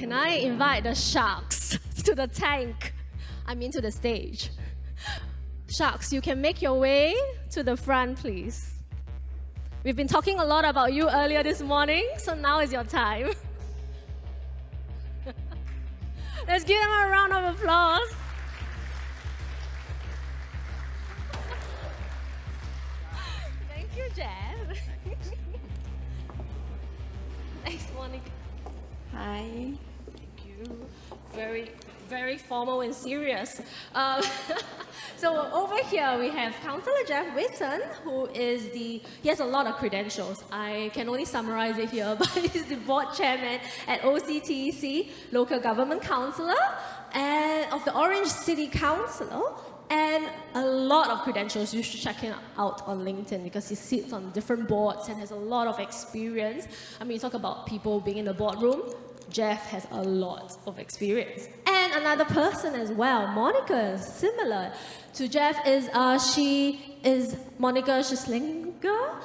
Can I invite the sharks to the tank? I mean to the stage. Sharks, you can make your way to the front, please. We've been talking a lot about you earlier this morning, so now is your time. Let's give them a round of applause. Thank you, Jeff. Thanks, Monica. Hi. Thank you. Very, very formal and serious. So over here we have Councillor Jeff Whitson, who is he has a lot of credentials. I can only summarize it here, but he's the board chairman at OCTEC, Local Government Councillor, and of the Orange City Council, and a lot of credentials. You should check him out on LinkedIn because he sits on different boards and has a lot of experience. I mean, you talk about people being in the boardroom. Jeff has a lot of experience. And another person as well, Monica, similar to Jeff, she is Monica Schislinger.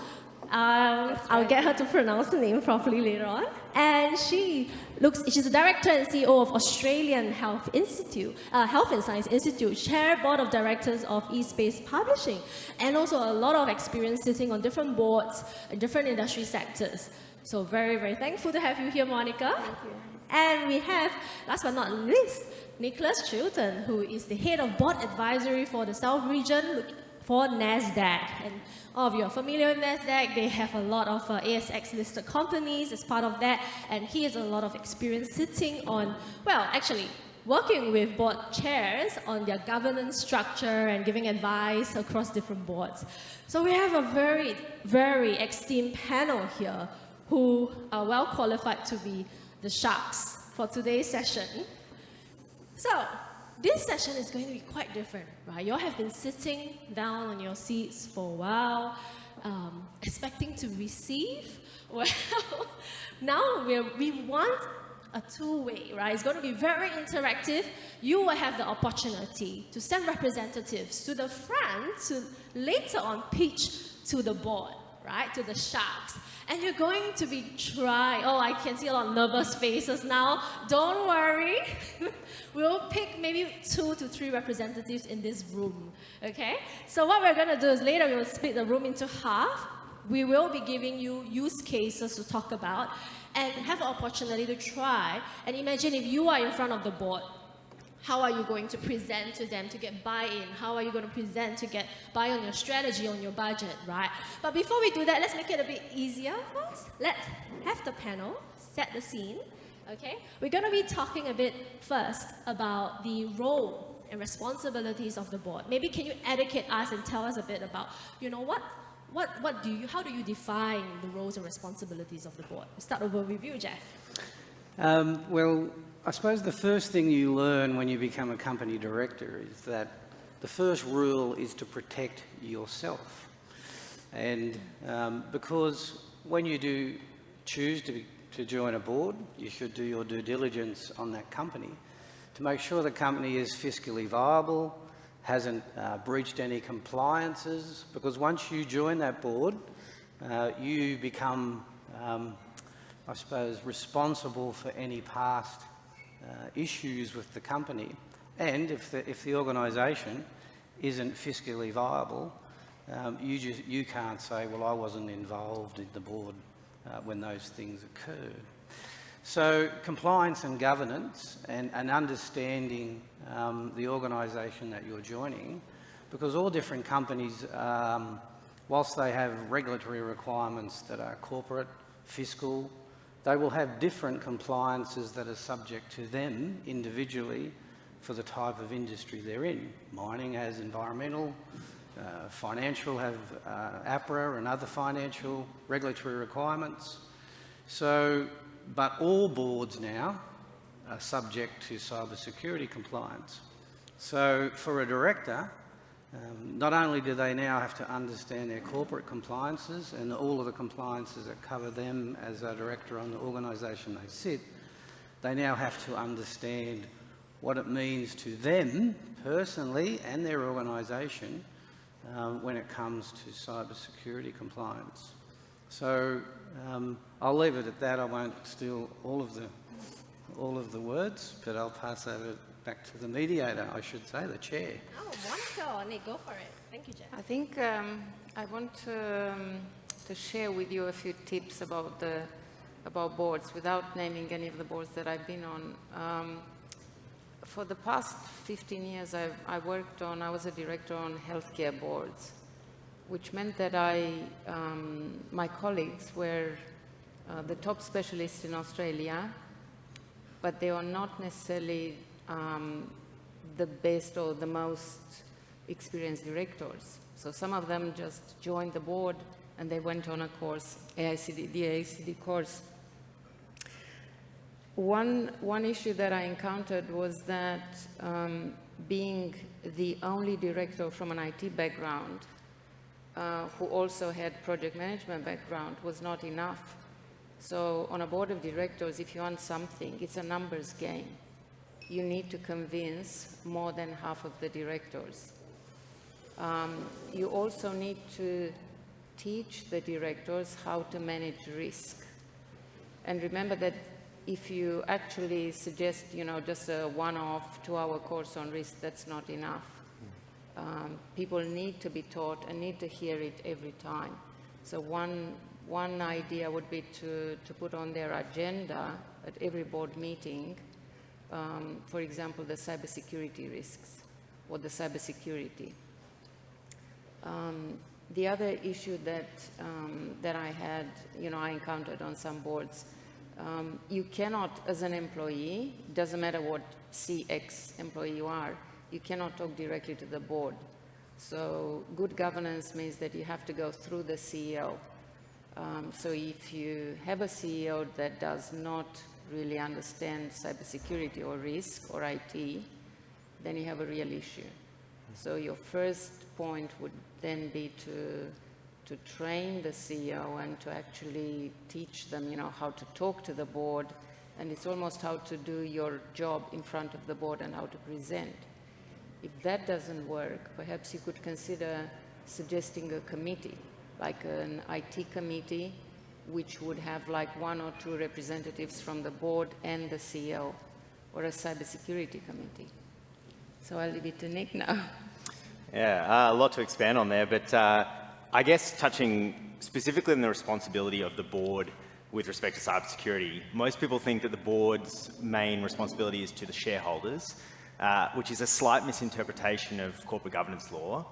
I'll get her to pronounce the name properly later on. And she's the director and CEO of Australian Health and Science Institute, chair board of directors of eSpace Publishing, and also a lot of experience sitting on different boards in different industry sectors. So very, very thankful to have you here, Monica. Thank you. And we have, last but not least, Nicholas Chilton, who is the head of board advisory for the South region for NASDAQ. And all of you are familiar with NASDAQ. They have a lot of ASX-listed companies as part of that. And he has a lot of experience sitting on, well, actually, working with board chairs on their governance structure and giving advice across different boards. So we have a very, very esteemed panel here who are well qualified to be the sharks for today's session. So this session is going to be quite different, right? You all have been sitting down on your seats for a while, expecting to receive. Well, now we want a two-way, right? It's going to be very interactive. You will have the opportunity to send representatives to the front to later on pitch to the board, right? To the sharks. And you're going to be trying, oh, I can see a lot of nervous faces now. Don't worry. We'll pick maybe 2 to 3 representatives in this room, okay? So what we're going to do is later we will split the room into half. We will be giving you use cases to talk about and have an opportunity to try. And imagine if you are in front of the board. How are you going to present to them to get buy-in? How are you going to present to get buy on your strategy, on your budget, right? But before we do that, let's make it a bit easier first. Let's have the panel set the scene, okay? We're going to be talking a bit first about the role and responsibilities of the board. Maybe can you educate us and tell us a bit about, you know, how do you define the roles and responsibilities of the board? We'll start over with you, Jeff. Well, I suppose the first thing you learn when you become a company director is that the first rule is to protect yourself. And because when you do choose to join a board, you should do your due diligence on that company to make sure the company is fiscally viable, hasn't breached any compliances, because once you join that board, you become, I suppose, responsible for any past issues with the company. And if the organisation isn't fiscally viable, you can't say, well, I wasn't involved in the board when those things occurred. So compliance and governance and understanding the organisation that you're joining, because all different companies, whilst they have regulatory requirements that are corporate, fiscal, they will have different compliances that are subject to them individually for the type of industry they're in. Mining has environmental, financial have APRA and other financial regulatory requirements. So, but all boards now are subject to cybersecurity compliance. So for a director, not only do they now have to understand their corporate compliances and all of the compliances that cover them as a director on the organisation they sit, they now have to understand what it means to them personally and their organisation when it comes to cybersecurity compliance. So I'll leave it at that. I won't steal all of all of the words, but I'll pass over back to the mediator, I should say, the chair. Oh, wonderful. Nick, go for it. Thank you, Jen. I think I want to share with you a few tips about boards, without naming any of the boards that I've been on. For the past 15 years, I was a director on healthcare boards, which meant that my colleagues were the top specialists in Australia, but they are not necessarily the best or the most experienced directors. So some of them just joined the board and they went on a course, the AICD course. One issue that I encountered was that being the only director from an IT background who also had project management background was not enough. So on a board of directors, if you want something, it's a numbers game. You need to convince more than half of the directors. You also need to teach the directors how to manage risk. And remember that if you actually suggest, just a one-off 2-hour course on risk, that's not enough. People need to be taught and need to hear it every time. So one idea would be to put on their agenda at every board meeting, for example, the cybersecurity risks or the cybersecurity. The other issue that I had, I encountered on some boards, you cannot, as an employee, doesn't matter what CX employee you are, you cannot talk directly to the board. So good governance means that you have to go through the CEO. So if you have a CEO that does not really understand cybersecurity or risk or IT, then you have a real issue. So your first point would then be to train the CEO and to actually teach them, how to talk to the board, and it's almost how to do your job in front of the board and how to present. If that doesn't work, perhaps you could consider suggesting a committee, like an IT committee, which would have like 1 or 2 representatives from the board and the CEO, or a cybersecurity committee. So I'll leave it to Nick now. Yeah, a lot to expand on there, but I guess touching specifically on the responsibility of the board with respect to cybersecurity, most people think that the board's main responsibility is to the shareholders, which is a slight misinterpretation of corporate governance law.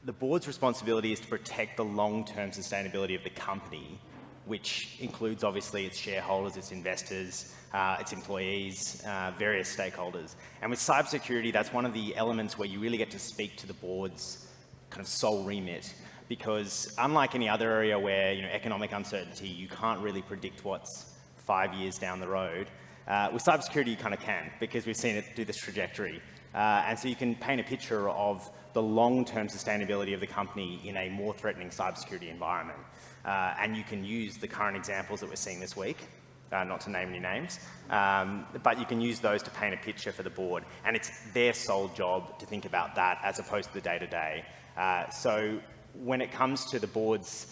The board's responsibility is to protect the long-term sustainability of the company, which includes obviously its shareholders, its investors, its employees, various stakeholders. And with cybersecurity, that's one of the elements where you really get to speak to the board's kind of sole remit, because unlike any other area where, economic uncertainty, you can't really predict what's 5 years down the road. With cybersecurity, you kind of can, because we've seen it do this trajectory. And so you can paint a picture of the long-term sustainability of the company in a more threatening cybersecurity environment. And you can use the current examples that we're seeing this week, not to name any names, but you can use those to paint a picture for the board. And it's their sole job to think about that as opposed to the day-to-day. So when it comes to the board's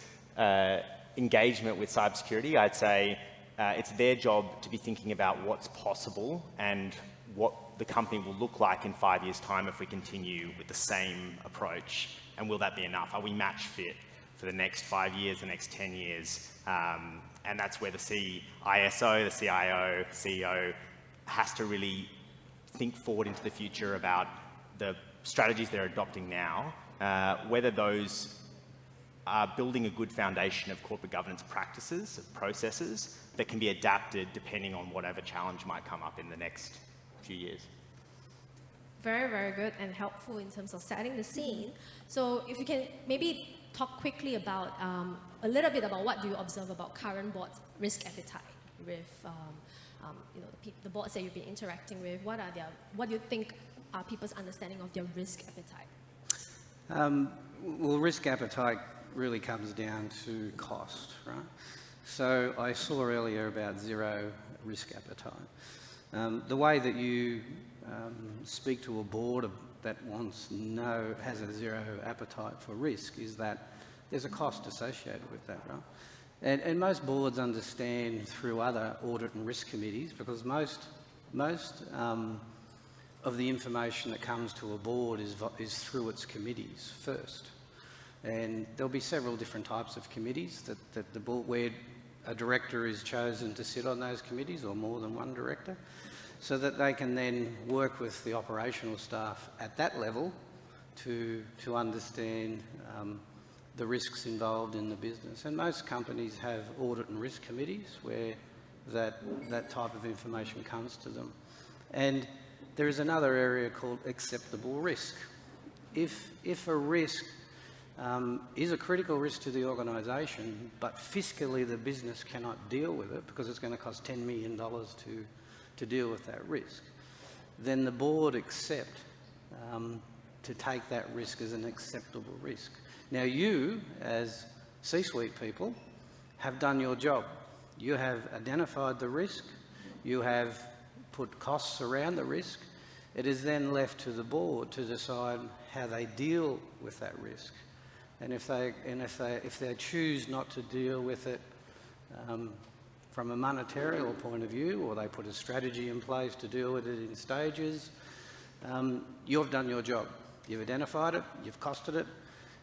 engagement with cybersecurity, I'd say it's their job to be thinking about what's possible and what the company will look like in 5 years' time if we continue with the same approach. And will that be enough? Are we match fit for the next 5 years, the next 10 years? And that's where the CISO, the CIO, CEO has to really think forward into the future about the strategies they're adopting now, whether those are building a good foundation of corporate governance practices, of processes that can be adapted depending on whatever challenge might come up in the next few years. Very, very good and helpful in terms of setting the scene. So if you can maybe talk quickly about a little bit about what do you observe about current boards' risk appetite with the boards that you've been interacting with. What do you think are people's understanding of their risk appetite? Well, risk appetite really comes down to cost, right? So I saw earlier about zero risk appetite. The way that you speak to a board that has a zero appetite for risk is that there's a cost associated with that, right? And most boards understand through other audit and risk committees, because most of the information that comes to a board is through its committees first. And there'll be several different types of committees that the board, where a director is chosen to sit on those committees, or more than one director, so that they can then work with the operational staff at that level to understand the risks involved in the business. And most companies have audit and risk committees where that type of information comes to them. And there is another area called acceptable risk. If a risk is a critical risk to the organisation, but fiscally the business cannot deal with it because it's going to cost $10 million to deal with that risk, then the board accept to take that risk as an acceptable risk. Now you, as C-suite people, have done your job. You have identified the risk, you have put costs around the risk. It is then left to the board to decide how they deal with that risk. And if they choose not to deal with it from a monetarial point of view, or they put a strategy in place to deal with it in stages, you've done your job. You've identified it, you've costed it,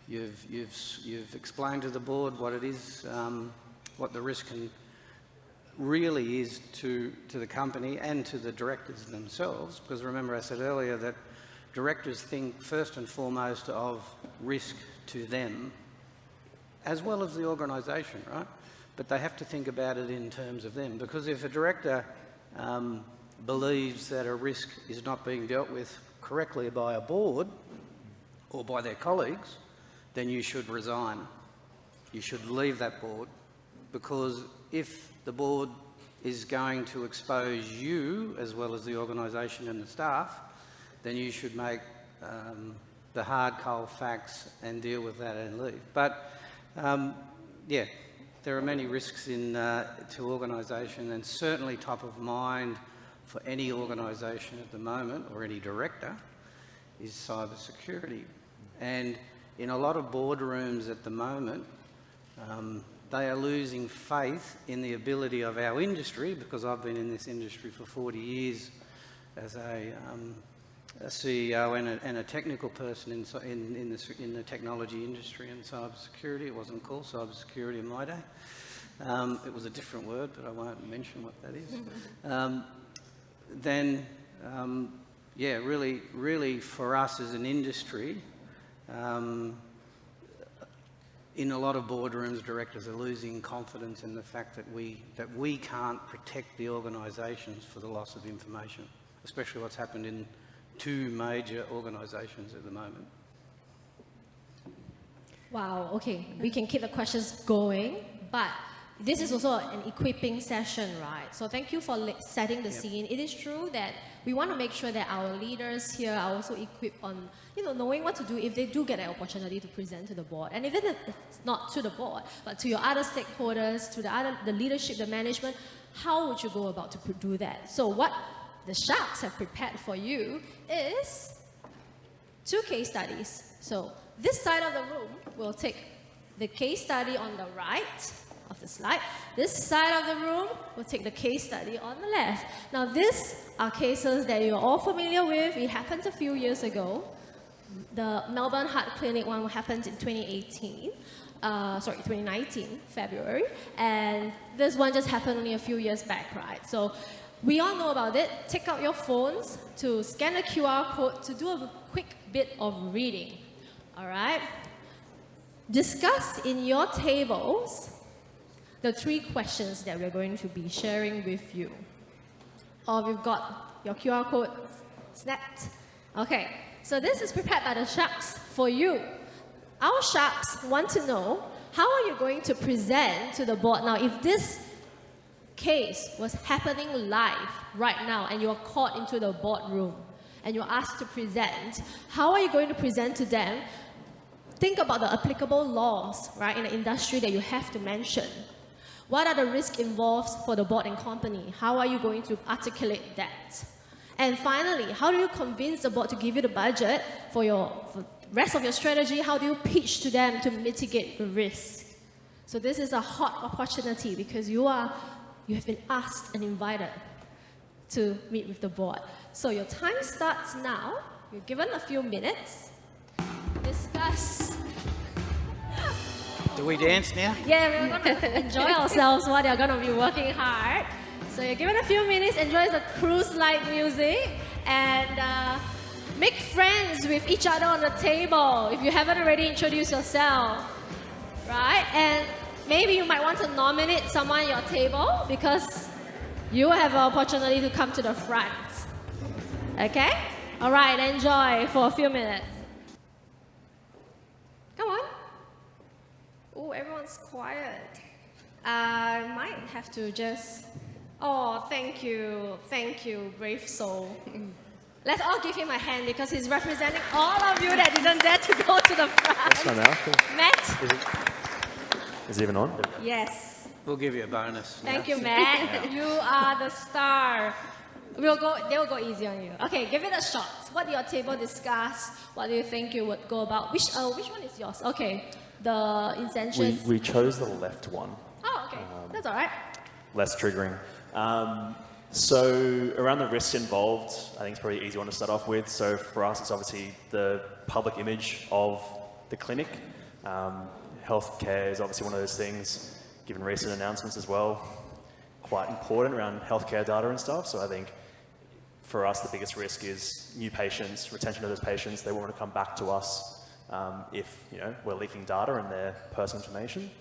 you've explained to the board what it is, what the risk really is to the company and to the directors themselves. Because remember, I said earlier that directors think first and foremost of risk to them as well as the organisation, right? But they have to think about it in terms of them, because if a director believes that a risk is not being dealt with correctly by a board or by their colleagues, then you should resign. You should leave that board, because if the board is going to expose you as well as the organisation and the staff, then you should make the hard, cold facts and deal with that and leave. But yeah, there are many risks to organisation, and certainly top of mind for any organisation at the moment, or any director, is cyber security. And in a lot of boardrooms at the moment, they are losing faith in the ability of our industry, because I've been in this industry for 40 years as a CEO and a technical person in the technology industry and cyber security. It wasn't called cyber security in my day. It was a different word, but I won't mention what that is. Yeah, really for us as an industry, in a lot of boardrooms, directors are losing confidence in the fact that we can't protect the organisations for the loss of information, especially what's happened in 2 major organisations at the moment. Wow, okay, we can keep the questions going, but this is also an equipping session, right? So thank you for setting the scene. It is true that we want to make sure that our leaders here are also equipped on, knowing what to do if they do get an opportunity to present to the board. And even if it's not to the board, but to your other stakeholders, to the leadership, the management, how would you go about to do that? So what the Sharks have prepared for you is 2 case studies. So this side of the room will take the case study on the right of the slide. This side of the room will take the case study on the left. Now these are cases that you're all familiar with. It happened a few years ago. The Melbourne Heart Clinic one happened in 2019, February. And this one just happened only a few years back, right? So we all know about it. Take out your phones to scan the QR code to do a quick bit of reading. All right? Discuss in your tables the 3 questions that we're going to be sharing with you. Or you've got your QR code snapped. Okay, so this is prepared by the Sharks for you. Our Sharks want to know, how are you going to present to the board? Now, if this case was happening live right now and you're caught into the boardroom and you're asked to present, how are you going to present to them? Think about the applicable laws, right, in the industry that you have to mention. What are the risks involved for the board and company? How are you going to articulate that? And finally, how do you convince the board to give you the budget for the rest of your strategy? How do you pitch to them to mitigate the risk? So this is a hot opportunity because you have been asked and invited to meet with the board. So your time starts now. You're given a few minutes. Discuss. Do we dance now? Yeah, we're going to enjoy ourselves while they're going to be working hard. So you're given a few minutes, enjoy the cruise-like music, and make friends with each other on the table if you haven't already introduced yourself, right? And maybe you might want to nominate someone at your table because you have an opportunity to come to the front. Okay? All right, enjoy for a few minutes. Come on. Oh, everyone's quiet. I might have to just... Oh, thank you, brave soul. Let's all give him a hand because he's representing all of you that didn't dare to go to the front. What's my mouth? Matt? Is it even on? Yes. We'll give you a bonus. Thank you, Matt. You are the star. They'll go easy on you. Okay, give it a shot. What did your table discuss? What do you think you would go about? Which one is yours? Okay, the incentives. We chose the left one. Oh, okay. That's all right. Less triggering. So around the risks involved, I think it's probably an easy one to start off with. So for us, it's obviously the public image of the clinic. Healthcare is obviously one of those things, given recent announcements as well, quite important around healthcare data and stuff. So I think for us, the biggest risk is new patients, retention of those patients. They want to come back to us if we're leaking data and their personal information.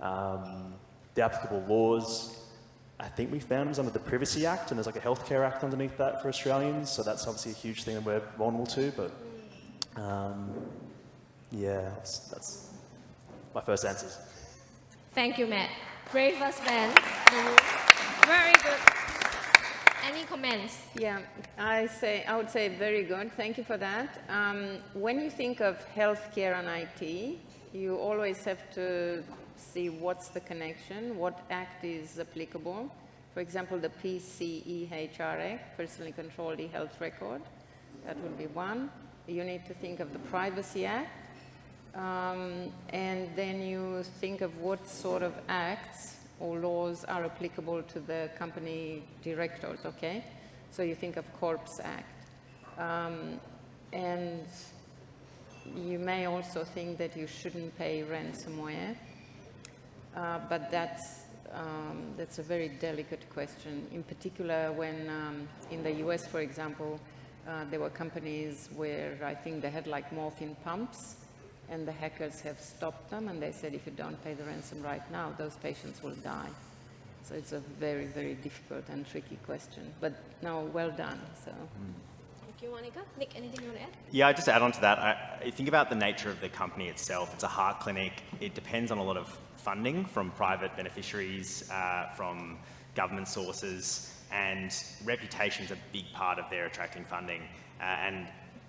The applicable laws, I think we found was under the Privacy Act, and there's like a Healthcare Act underneath that for Australians, so that's obviously a huge thing that we're vulnerable to, but yeah, that's my first answers. Thank you, Matt. Bravest man. Very good. Any comments? Yeah, I would say very good. Thank you for that. When you think of healthcare and IT, you always have to see what's the connection, what act is applicable. For example, the PCEHR Act, Personally Controlled E-Health Record, that would be one. You need to think of the Privacy Act, and then you think of what sort of acts or laws are applicable to the company directors, okay? So you think of Corps Act. And you may also think that you shouldn't pay ransomware. But that's a very delicate question. In particular, when in the US, for example, there were companies where I think they had like morphine pumps, and the hackers have stopped them, and they said if you don't pay the ransom right now, those patients will die. So it's a very, very difficult and tricky question. But no, well done. So. Thank you, Monica. Nick, anything you want to add? Yeah, I just add on to that. I think about the nature of the company itself. It's a heart clinic. It depends on a lot of funding from private beneficiaries, from government sources, and reputation's a big part of their attracting funding. And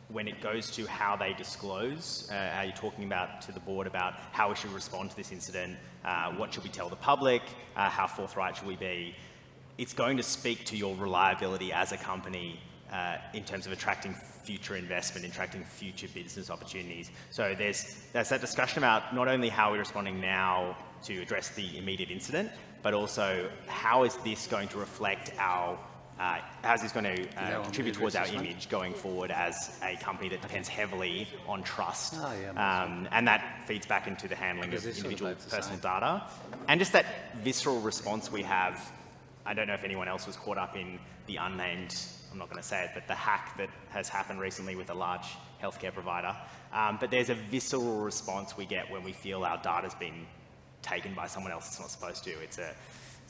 when it goes to how they disclose, how you're talking about to the board about how we should respond to this incident, what should we tell the public, how forthright should we be, it's going to speak to your reliability as a company in terms of attracting future investment, attracting future business opportunities. So there's that discussion about not only how we're responding now to address the immediate incident, but also how is this going to reflect our, how is this going to contribute towards our image going forward as a company that depends heavily on trust. And that feeds back into the handling of individual personal data. And just that visceral response we have. I don't know if anyone else was caught up in the unnamed, I'm not going to say it, but the hack that has happened recently with a large healthcare provider. But there's a visceral response we get when we feel our data's been taken by someone else that's not supposed to. It's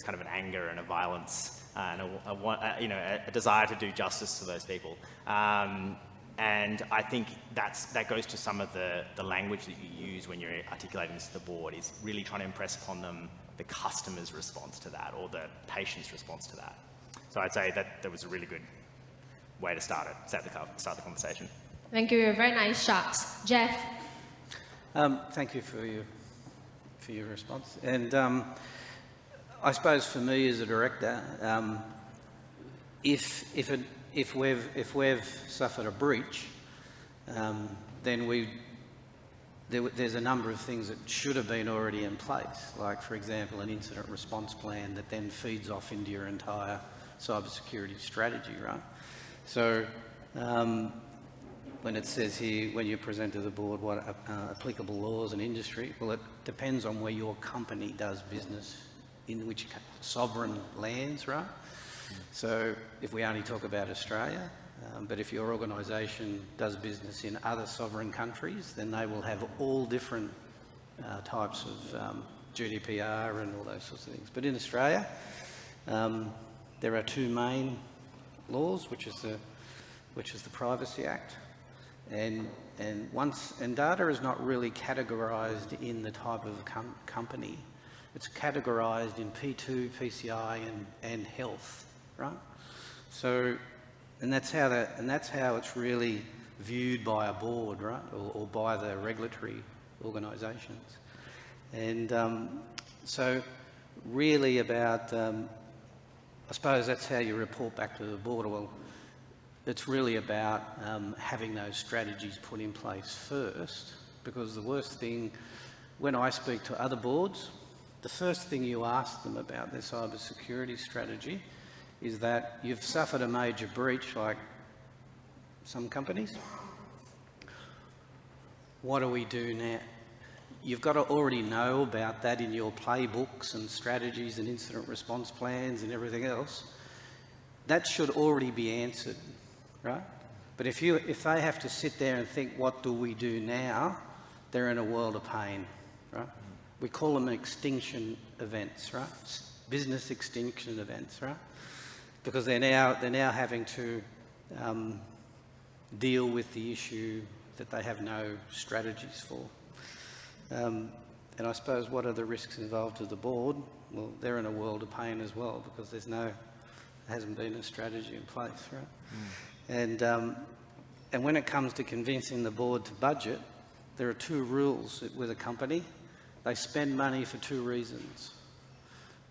kind of an anger and a violence and a desire to do justice to those people. And I think that goes to some of the language that you use when you're articulating this to the board, is really trying to impress upon them the customer's response to that or the patient's response to that. So I'd say that was a really good way to start the conversation. Thank you. Very nice shots. Jeff? Thank you for your response. And I suppose for me as a director, if we've suffered a breach, then there's a number of things that should have been already in place, like, for example, an incident response plan that then feeds off into your entire cybersecurity strategy, right? So when it says here, when you present to the board what applicable laws and industry, well, it depends on where your company does business, in which sovereign lands, right? So if we only talk about Australia, but if your organisation does business in other sovereign countries, then they will have all different types of GDPR and all those sorts of things. But in Australia, there are two main laws, which is the Privacy Act, and data is not really categorised in the type of company. It's categorised in P2, PCI, and health, right? So. And that's how it's really viewed by a board, right, or by the regulatory organisations. And so, really about, I suppose that's how you report back to the board. Well, it's really about having those strategies put in place first, because the worst thing, when I speak to other boards, the first thing you ask them about their cybersecurity strategy is that you've suffered a major breach like some companies. What do we do now? You've got to already know about that in your playbooks and strategies and incident response plans and everything else. That should already be answered, right? But if they have to sit there and think, what do we do now? They're in a world of pain, right? We call them extinction events, right? Business extinction events, right? Because they're now having to deal with the issue that they have no strategies for. And I suppose what are the risks involved to the board? Well, they're in a world of pain as well, because there hasn't been a strategy in place, right? And when it comes to convincing the board to budget, there are two rules with a company. They spend money for two reasons.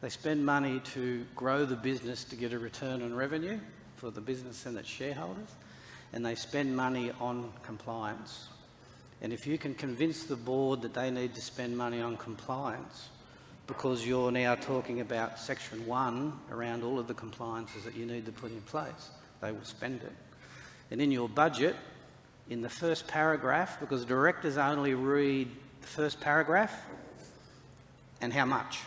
They spend money to grow the business to get a return on revenue for the business and its shareholders, and they spend money on compliance. And if you can convince the board that they need to spend money on compliance because you're now talking about Section 1 around all of the compliances that you need to put in place, they will spend it. And in your budget, in the first paragraph, because directors only read the first paragraph and how much.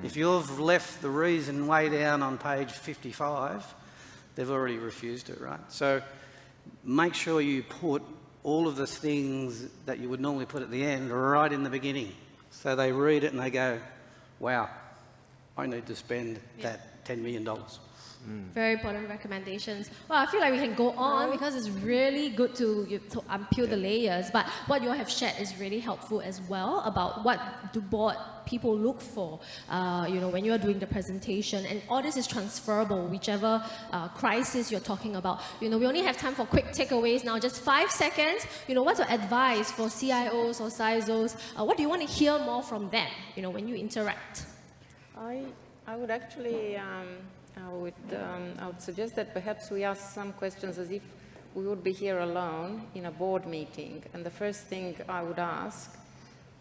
If you've left the reason way down on page 55, they've already refused it, right? So make sure you put all of the things that you would normally put at the end right in the beginning. So they read it and they go, wow, I need to spend that $10 million. Very important recommendations. Well, I feel like we can go on because it's really good to unpeel the layers. But what you all have shared is really helpful as well about what do board people look for, when you're doing the presentation. And all this is transferable, whichever crisis you're talking about. We only have time for quick takeaways now, just 5 seconds. What's your advice for CIOs or CISOs? What do you want to hear more from them, when you interact? I would actually... I would suggest that perhaps we ask some questions as if we would be here alone in a board meeting. And the first thing I would ask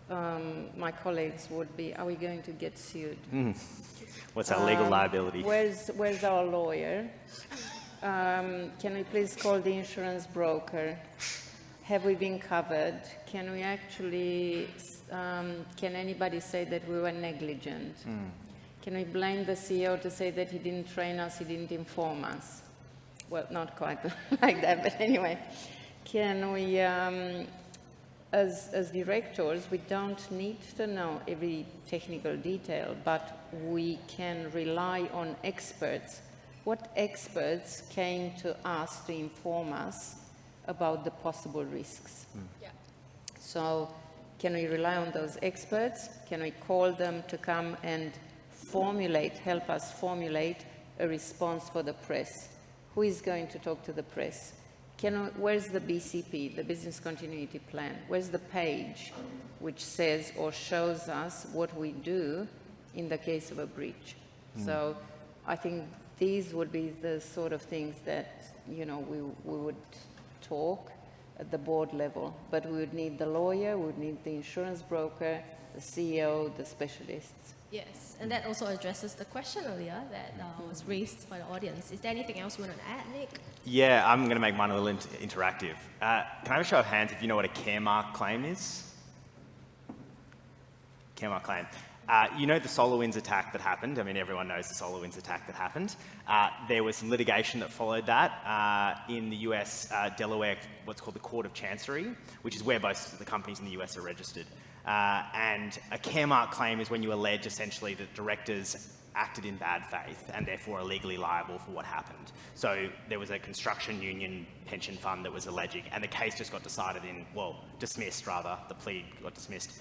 my colleagues would be, are we going to get sued? What's our legal liability? Where's our lawyer? Can we please call the insurance broker? Have we been covered? Can we actually, can anybody say that we were negligent? Can we blame the CEO to say that he didn't train us, he didn't inform us? Well, not quite like that, but anyway. Can we, as directors, we don't need to know every technical detail, but we can rely on experts. What experts came to us to inform us about the possible risks? Yeah. So can we rely on those experts? Can we call them to come and help us formulate a response for the press? Who is going to talk to the press? Where's the BCP, the Business Continuity Plan? Where's the page which says or shows us what we do in the case of a breach? So I think these would be the sort of things that, we would talk at the board level. But we would need the lawyer, we would need the insurance broker, the CEO, the specialists. Yes, and that also addresses the question earlier that was raised by the audience. Is there anything else you want to add, Nick? Yeah, I'm going to make mine a little interactive. Can I have a show of hands if you know what a care mark claim is? Care mark claim. You know the SolarWinds attack that happened? I mean, everyone knows the SolarWinds attack that happened. There was some litigation that followed that in the US, Delaware, what's called the Court of Chancery, which is where most of the companies in the US are registered. And a care mark claim is when you allege essentially that directors acted in bad faith and therefore are legally liable for what happened. So there was a construction union pension fund that was alleging, and the case just got decided dismissed rather, the plea got dismissed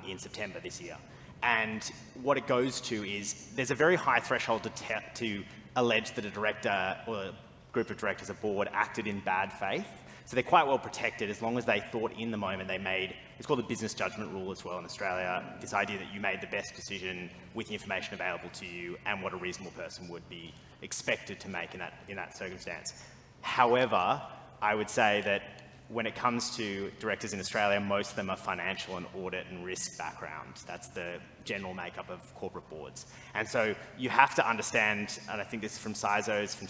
in September this year. And what it goes to is there's a very high threshold to allege that a director or a group of directors, a board, acted in bad faith. So they're quite well protected as long as they thought in the moment they made, it's called the business judgment rule as well in Australia, this idea that you made the best decision with the information available to you and what a reasonable person would be expected to make in that circumstance. However, I would say that when it comes to directors in Australia, most of them are financial and audit and risk background. That's the general makeup of corporate boards. And so you have to understand, and I think this is from CISOs, from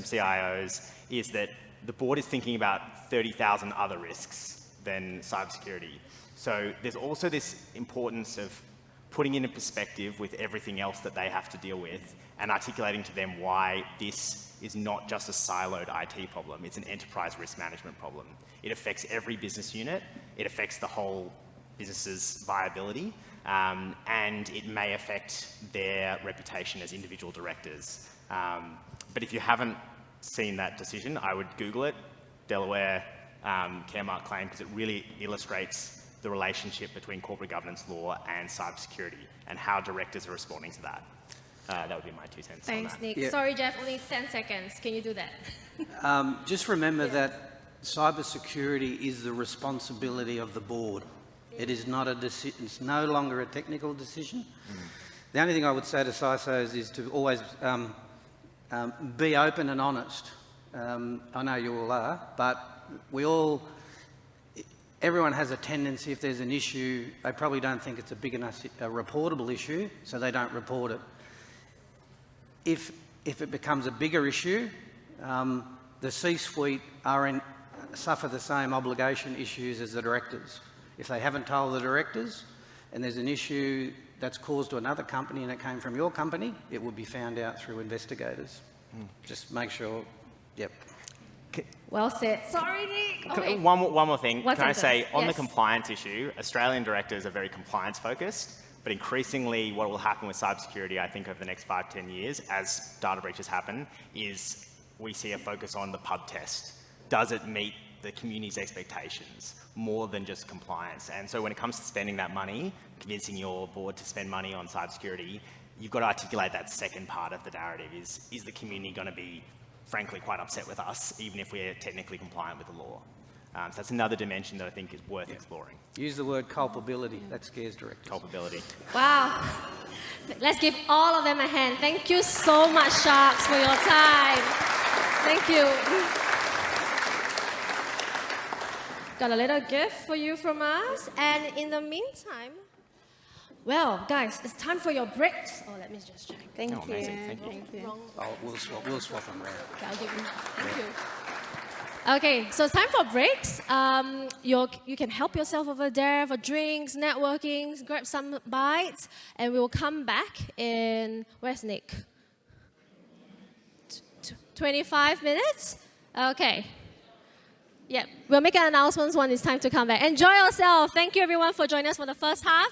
CIOs, is that the board is thinking about 30,000 other risks than cybersecurity. So there's also this importance of putting in a perspective with everything else that they have to deal with and articulating to them why this is not just a siloed IT problem, it's an enterprise risk management problem. It affects every business unit, it affects the whole business's viability, and it may affect their reputation as individual directors. But if you haven't seen that decision, I would Google it, Delaware care mark claim, because it really illustrates the relationship between corporate governance law and cybersecurity and how directors are responding to that. That would be my 2 cents. Thanks, on that. Nick. Yeah. Sorry, Jeff, only 10 seconds. Can you do that? Just remember that cybersecurity is the responsibility of the board. It is not a decision. It's no longer a technical decision. The only thing I would say to CISOs is to always be open and honest. I know you all are, but everyone has a tendency, if there's an issue, they probably don't think it's a big enough reportable issue, so they don't report it. If it becomes a bigger issue, the C-suite suffer the same obligation issues as the directors. If they haven't told the directors and there's an issue that's caused to another company and it came from your company, it would be found out through investigators. Just make sure, yep. Well said. Sorry, Nick. Oh, wait. One more thing. One Can I sentence. say, on the Yes. compliance issue, Australian directors are very compliance focused, but increasingly what will happen with cybersecurity, I think, over the next 5-10 years, as data breaches happen, is we see a focus on the pub test. Does it meet the community's expectations more than just compliance? And so when it comes to spending that money, convincing your board to spend money on cybersecurity, you've got to articulate that second part of the narrative. Is the community going to be, frankly, quite upset with us, even if we're technically compliant with the law? So that's another dimension that I think is worth exploring. Use the word culpability. That scares directors. Culpability. Wow. Let's give all of them a hand. Thank you so much, Sharks, for your time. Thank you. Got a little gift for you from us. And in the meantime, well, guys, it's time for your breaks. Oh, let me just check. Thank you. amazing. Thank you. Thank you. Wrong. Oh, we'll swap them around. Okay, I'll give you. Thank you. Okay, so it's time for breaks. You can help yourself over there for drinks, networking, grab some bites, and we will come back in, where's Nick? 25 minutes? Okay. Yep, we'll make an announcement when it's time to come back. Enjoy yourself. Thank you everyone for joining us for the first half.